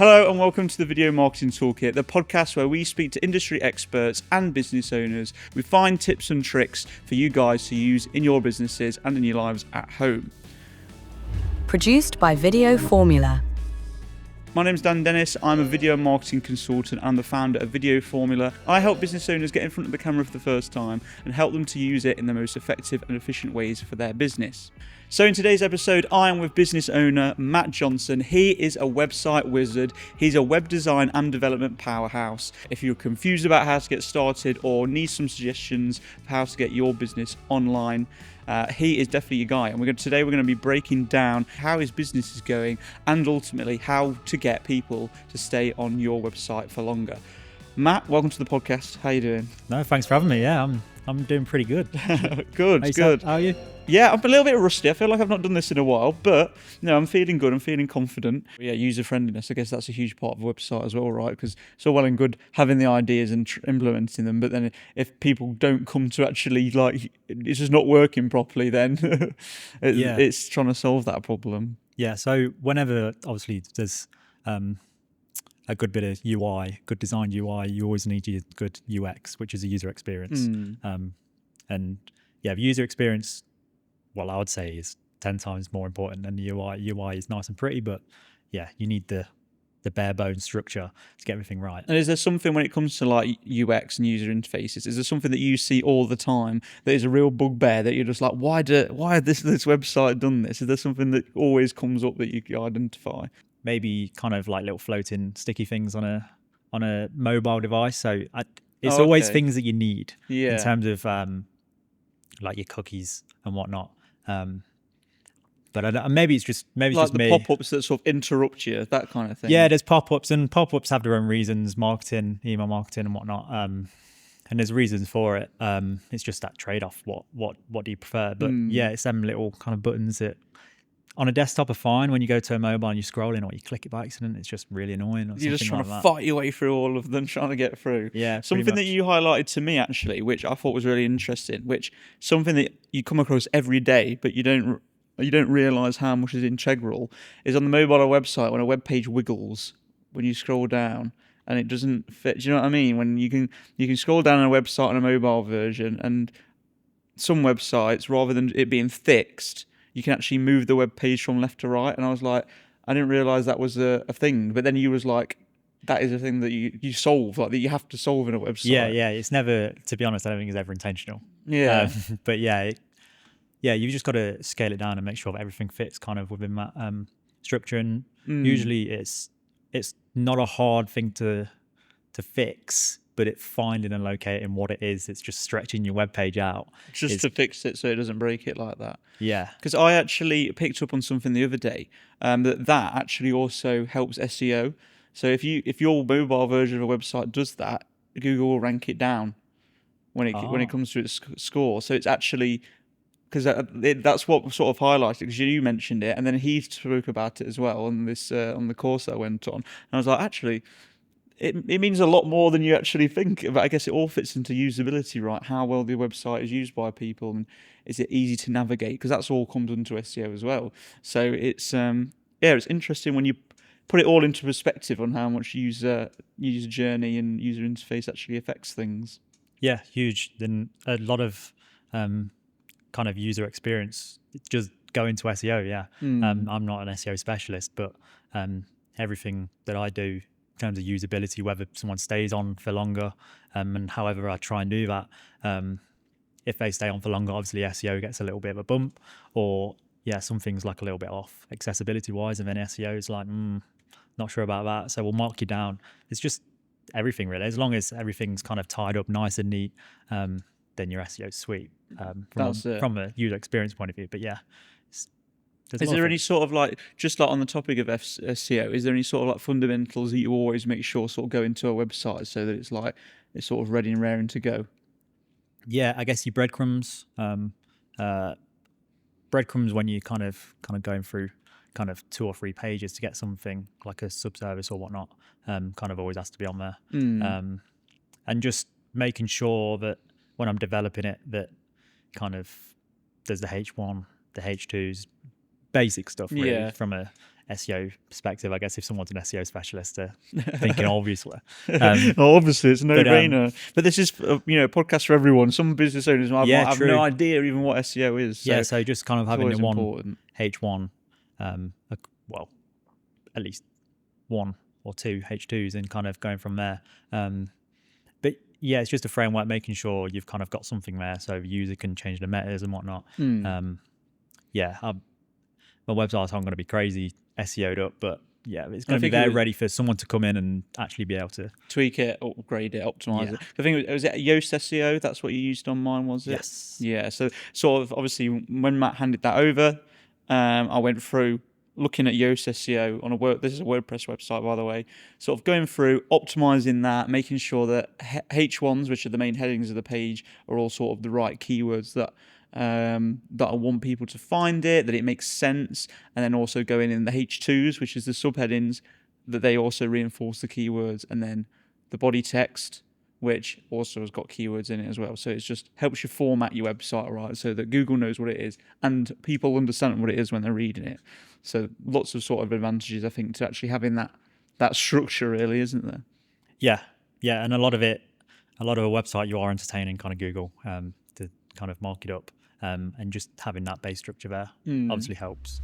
Hello and welcome to the Video Marketing Toolkit, the podcast where we speak to industry experts and business owners. We find tips and tricks for you guys to use in your businesses and in your lives at home. Produced by Video Formula. My name's Dan Dennis. I'm a video marketing consultant and the founder of Video Formula. I help business owners get in front of the camera for the first time and help them to use it in the most effective and efficient ways for their business. So in today's episode, I am with business owner Matt Johnson. He is a website wizard. He's a web design and development powerhouse. If you're confused about how to get started or need some suggestions for how to get your business online, he is definitely your guy. And today we're going to be breaking down how his business is going and ultimately how to get people to stay on your website for longer. Matt, welcome to the podcast. How are you doing? No, thanks for having me. Yeah, I'm doing pretty good. Good. How are you? Yeah, I'm a little bit rusty. I feel like I've not done this in a while, but no, I'm feeling good. I'm feeling confident. Yeah, user friendliness. I guess that's a huge part of a website as well, right? Because it's all well and good having the ideas and implementing them, but then if people don't come to actually it's just not working properly, then it's trying to solve that problem. Yeah. So whenever obviously there's a good bit of UI, good designed UI, you always need your good UX, which is a user experience. And yeah, the user experience, well, I would say is 10 times more important than the UI. UI is nice and pretty, but yeah, you need the bare bones structure to get everything right. And is there something when it comes to like UX and user interfaces, is there something that you see all the time that is a real bugbear that you're just like, why had this website done this? Is there something that always comes up that you can identify? Maybe kind of like little floating sticky things on a mobile device. So it's always things that you need in terms of like your cookies and whatnot. But maybe it's just me. Like the pop-ups that sort of interrupt you, that kind of thing. Yeah, there's pop-ups, and pop-ups have their own reasons, marketing, email marketing and whatnot. And there's reasons for it. It's just that trade-off. What do you prefer? But yeah, it's them little kind of buttons that on a desktop are fine. When you go to a mobile and you're scrolling or you click it by accident, it's just really annoying. Or you're just trying to fight your way through all of them, trying to get through. Yeah, something that you highlighted to me actually, which I thought was really interesting, which something that you come across every day, but you don't realize how much is integral, is on the mobile website when a web page wiggles when you scroll down and it doesn't fit. Do you know what I mean? When you can scroll down on a website on a mobile version, and some websites, rather than it being fixed, you can actually move the web page from left to right. And I was like, I didn't realize that was a thing. But then you was like, that is a thing that you solve, like that you have to solve in a website. Yeah. It's never, to be honest, I don't think it's ever intentional. Yeah. But yeah, you've just got to scale it down and make sure that everything fits kind of within that structure. And usually it's not a hard thing to fix, but it finding and locating what it is. It's just stretching your web page out. Just to fix it so it doesn't break it like that. Yeah. Because I actually picked up on something the other day that actually also helps SEO. So if your mobile version of a website does that, Google will rank it down when it comes to its score. So it's actually, because that's what sort of highlighted, because you mentioned it, and then he spoke about it as well on this on the course I went on. And I was like, actually, it means a lot more than you actually think. But I guess it all fits into usability, right? How well the website is used by people, and is it easy to navigate? Because that's all comes into SEO as well. So it's it's interesting when you put it all into perspective on how much user journey and user interface actually affects things. Yeah, huge. Then a lot of kind of user experience just go into SEO. Yeah. I'm not an SEO specialist, but everything that I do in terms of usability, whether someone stays on for longer, and however I try and do that, if they stay on for longer, obviously SEO gets a little bit of a bump, or something's like a little bit off accessibility wise, and then SEO is like, not sure about that, so we'll mark you down. It's just everything really. As long as everything's kind of tied up nice and neat, then your SEO's sweet from a user experience point of view. But yeah. Is there any sort of just on the topic of SEO, is there any sort of fundamentals that you always make sure sort of go into a website so that it's sort of ready and raring to go? Yeah, I guess your breadcrumbs. Breadcrumbs when you kind of going through kind of 2 or 3 pages to get something like a subservice or whatnot, kind of always has to be on there. And just making sure that when I'm developing it, that kind of there's the H1, the H2s, basic stuff really from a SEO perspective. I guess if someone's an SEO specialist, they're thinking obviously. Well, obviously, it's a no-brainer. But this is, a podcast for everyone. Some business owners might have true. no idea even what SEO is. So so just kind of having always the one important. H1, well, at least 1 or 2 H2s, and kind of going from there. But yeah, it's just a framework, making sure you've kind of got something there so the user can change the metas and whatnot. My website's not going to be crazy SEO'd up, but yeah, it's going to be there ready for someone to come in and actually be able to tweak it, upgrade it, optimize it. I think was it Yoast SEO? That's what you used on mine, was it? Yes. Yeah. So sort of obviously when Matt handed that over, I went through looking at Yoast SEO on this is a WordPress website, by the way, sort of going through optimizing that, making sure that H1s, which are the main headings of the page, are all sort of the right keywords that I want people to find it, that it makes sense, and then also going in the H2s, which is the subheadings, that they also reinforce the keywords, and then the body text, which also has got keywords in it as well. So it just helps you format your website right so that Google knows what it is and people understand what it is when they're reading it. So lots of sort of advantages, I think, to actually having that structure, really, isn't there? Yeah, and a lot of a website you are entertaining kind of Google to kind of mark it up, and just having that base structure there obviously helps.